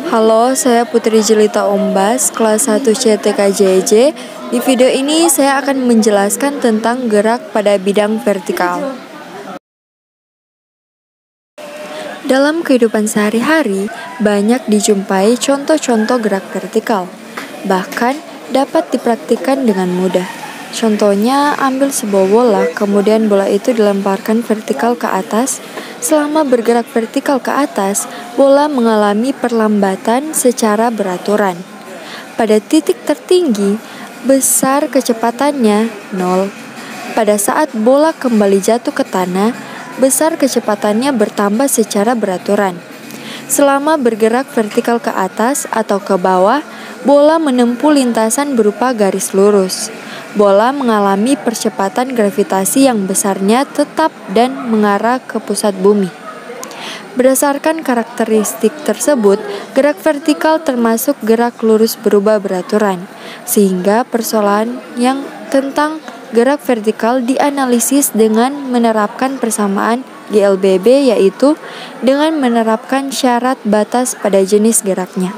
Halo, saya Putri Jelita Ombas, kelas 1 CTKJJ. Di video ini saya akan menjelaskan tentang gerak pada bidang vertikal. Dalam kehidupan sehari-hari, banyak dijumpai contoh-contoh gerak vertikal. Bahkan dapat dipraktikkan dengan mudah. Contohnya, ambil sebuah bola, kemudian bola itu dilemparkan vertikal ke atas. Selama bergerak vertikal ke atas, bola mengalami perlambatan secara beraturan. Pada titik tertinggi, besar kecepatannya 0. Pada saat bola kembali jatuh ke tanah, besar kecepatannya bertambah secara beraturan. Selama bergerak vertikal ke atas atau ke bawah, bola menempuh lintasan berupa garis lurus. Bola mengalami percepatan gravitasi yang besarnya tetap dan mengarah ke pusat bumi. Berdasarkan karakteristik tersebut, gerak vertikal termasuk gerak lurus berubah beraturan, sehingga persoalan yang tentang gerak vertikal dianalisis dengan menerapkan persamaan GLBB, yaitu dengan menerapkan syarat batas pada jenis geraknya.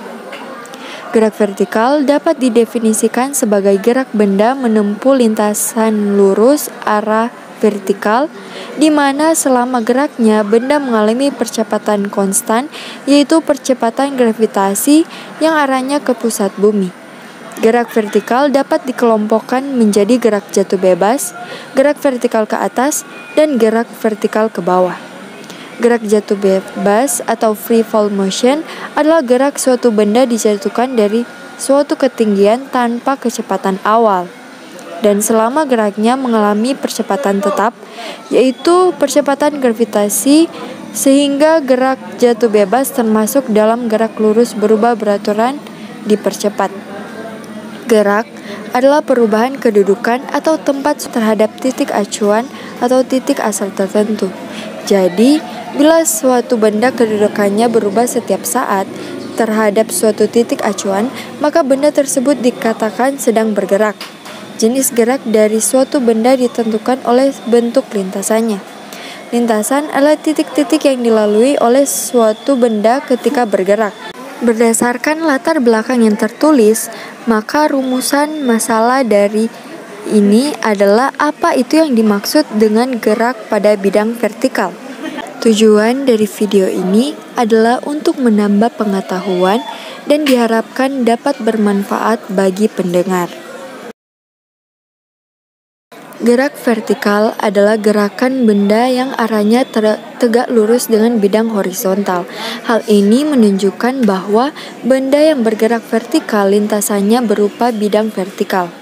Gerak vertikal dapat didefinisikan sebagai gerak benda menempuh lintasan lurus arah vertikal, di mana selama geraknya benda mengalami percepatan konstan, yaitu percepatan gravitasi yang arahnya ke pusat bumi. Gerak vertikal dapat dikelompokkan menjadi gerak jatuh bebas, gerak vertikal ke atas, dan gerak vertikal ke bawah. Gerak jatuh bebas atau free fall motion adalah gerak suatu benda dijatuhkan dari suatu ketinggian tanpa kecepatan awal, dan selama geraknya mengalami percepatan tetap, yaitu percepatan gravitasi, sehingga gerak jatuh bebas termasuk dalam gerak lurus berubah beraturan dipercepat. Gerak adalah perubahan kedudukan atau tempat terhadap titik acuan atau titik asal tertentu. Jadi, bila suatu benda kedudukannya berubah setiap saat terhadap suatu titik acuan, maka benda tersebut dikatakan sedang bergerak. Jenis gerak dari suatu benda ditentukan oleh bentuk lintasannya. Lintasan adalah titik-titik yang dilalui oleh suatu benda ketika bergerak. Berdasarkan latar belakang yang tertulis, maka rumusan masalah dari ini adalah apa itu yang dimaksud dengan gerak pada bidang vertikal. Tujuan dari video ini adalah untuk menambah pengetahuan dan diharapkan dapat bermanfaat bagi pendengar. Gerak vertikal adalah gerakan benda yang arahnya tegak lurus dengan bidang horizontal. Hal ini menunjukkan bahwa benda yang bergerak vertikal lintasannya berupa bidang vertikal.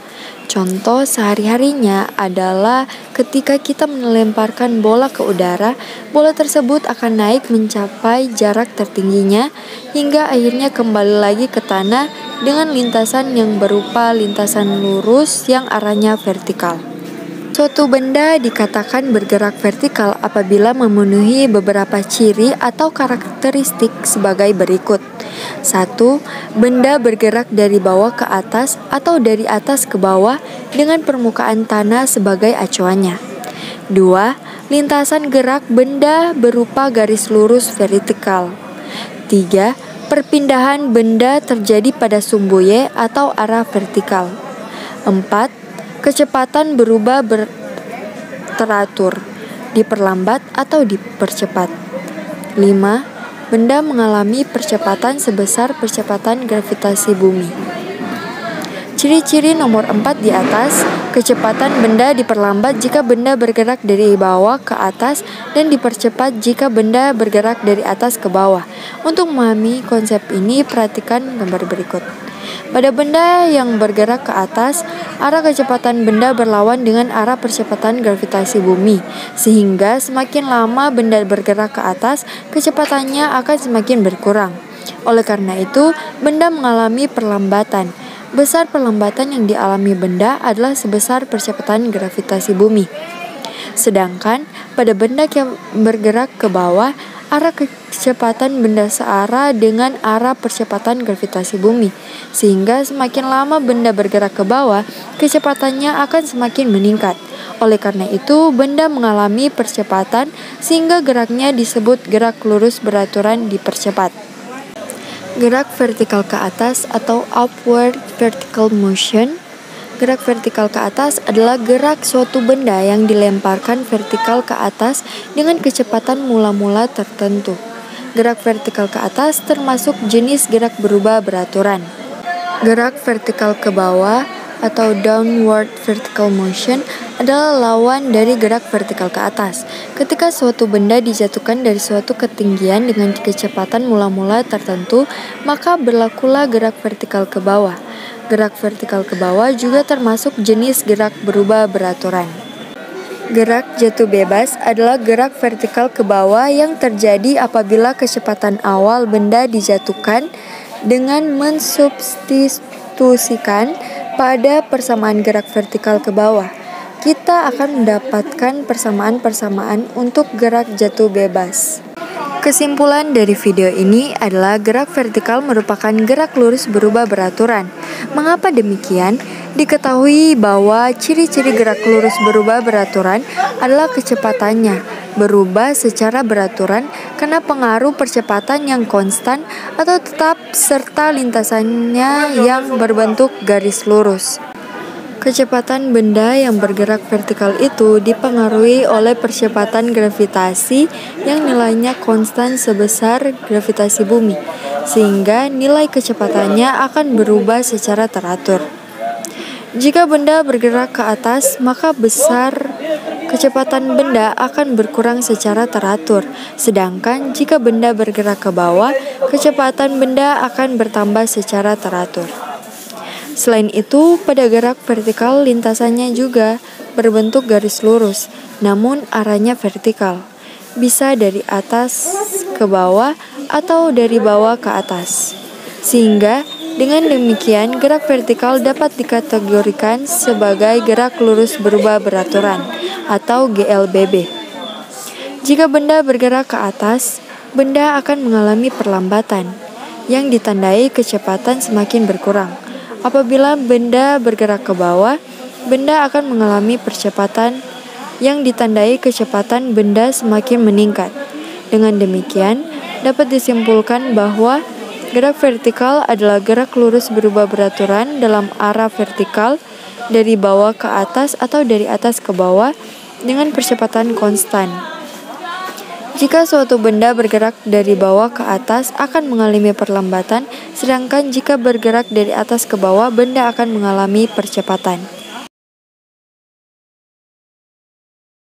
Contoh sehari-harinya adalah ketika kita melemparkan bola ke udara, bola tersebut akan naik mencapai jarak tertingginya hingga akhirnya kembali lagi ke tanah dengan lintasan yang berupa lintasan lurus yang arahnya vertikal. Suatu benda dikatakan bergerak vertikal apabila memenuhi beberapa ciri atau karakteristik sebagai berikut. 1. Benda bergerak dari bawah ke atas atau dari atas ke bawah dengan permukaan tanah sebagai acuannya. 2. Lintasan gerak benda berupa garis lurus vertikal. 3. Perpindahan benda terjadi pada sumbu Y atau arah vertikal. 4. Kecepatan berubah teratur, diperlambat atau dipercepat. 5. Benda mengalami percepatan sebesar percepatan gravitasi bumi. Ciri-ciri nomor 4 di atas, kecepatan benda diperlambat jika benda bergerak dari bawah ke atas dan dipercepat jika benda bergerak dari atas ke bawah. Untuk memahami konsep ini, perhatikan gambar berikut. Pada benda yang bergerak ke atas, arah kecepatan benda berlawan dengan arah percepatan gravitasi bumi, sehingga semakin lama benda bergerak ke atas, kecepatannya akan semakin berkurang. Oleh karena itu, benda mengalami perlambatan. Besar perlambatan yang dialami benda adalah sebesar percepatan gravitasi bumi. Sedangkan pada benda yang bergerak ke bawah, arah kecepatan benda searah dengan arah percepatan gravitasi bumi, sehingga semakin lama benda bergerak ke bawah, kecepatannya akan semakin meningkat. Oleh karena itu, benda mengalami percepatan sehingga geraknya disebut gerak lurus beraturan dipercepat. Gerak vertikal ke atas atau upward vertical motion. Gerak vertikal ke atas adalah gerak suatu benda yang dilemparkan vertikal ke atas dengan kecepatan mula-mula tertentu. Gerak vertikal ke atas termasuk jenis gerak berubah beraturan. Gerak vertikal ke bawah atau downward vertical motion adalah lawan dari gerak vertikal ke atas. Ketika suatu benda dijatuhkan dari suatu ketinggian dengan kecepatan mula-mula tertentu, maka berlakulah gerak vertikal ke bawah. Gerak vertikal ke bawah juga termasuk jenis gerak berubah beraturan. Gerak jatuh bebas adalah gerak vertikal ke bawah yang terjadi apabila kecepatan awal benda dijatuhkan dengan mensubstitusikan pada persamaan gerak vertikal ke bawah. Kita akan mendapatkan persamaan-persamaan untuk gerak jatuh bebas. Kesimpulan dari video ini adalah gerak vertikal merupakan gerak lurus berubah beraturan. Mengapa demikian? Diketahui bahwa ciri-ciri gerak lurus berubah beraturan adalah kecepatannya berubah secara beraturan karena pengaruh percepatan yang konstan atau tetap serta lintasannya yang berbentuk garis lurus. Kecepatan benda yang bergerak vertikal itu dipengaruhi oleh percepatan gravitasi yang nilainya konstan sebesar gravitasi bumi, sehingga nilai kecepatannya akan berubah secara teratur. Jika benda bergerak ke atas, maka besar kecepatan benda akan berkurang secara teratur, sedangkan jika benda bergerak ke bawah, kecepatan benda akan bertambah secara teratur. Selain itu, pada gerak vertikal lintasannya juga berbentuk garis lurus, namun arahnya vertikal. Bisa dari atas ke bawah atau dari bawah ke atas. Sehingga dengan demikian gerak vertikal dapat dikategorikan sebagai gerak lurus berubah beraturan atau GLBB. Jika benda bergerak ke atas, benda akan mengalami perlambatan yang ditandai kecepatan semakin berkurang. Apabila benda bergerak ke bawah, benda akan mengalami percepatan yang ditandai kecepatan benda semakin meningkat. Dengan demikian, dapat disimpulkan bahwa gerak vertikal adalah gerak lurus berubah beraturan dalam arah vertikal dari bawah ke atas atau dari atas ke bawah dengan percepatan konstan. Jika suatu benda bergerak dari bawah ke atas akan mengalami perlambatan, sedangkan jika bergerak dari atas ke bawah, benda akan mengalami percepatan.